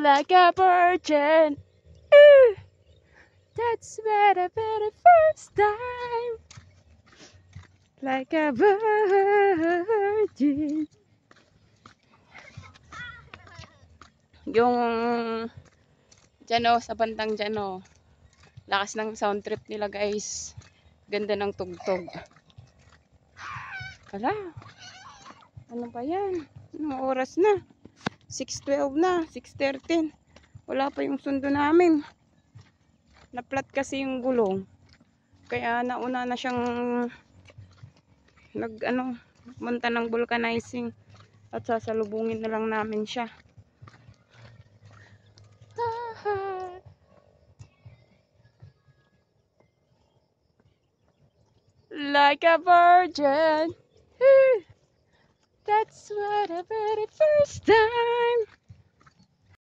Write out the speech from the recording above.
like a virgin. Ooh, that's what I very first time. Like a virgin. Yung dyan o, sa bandang dyan o. Lakas ng sound trip nila guys. Ganda ng tugtog. Hala. Ano pa yan? Anong oras na? 6:12 na. 6:13. Wala pa yung sundo namin. Naplat kasi yung gulong. Kaya nauna na siyang munta ng vulcanizing. At sasalubungin na lang namin siya. Like a virgin. That's what I very first time.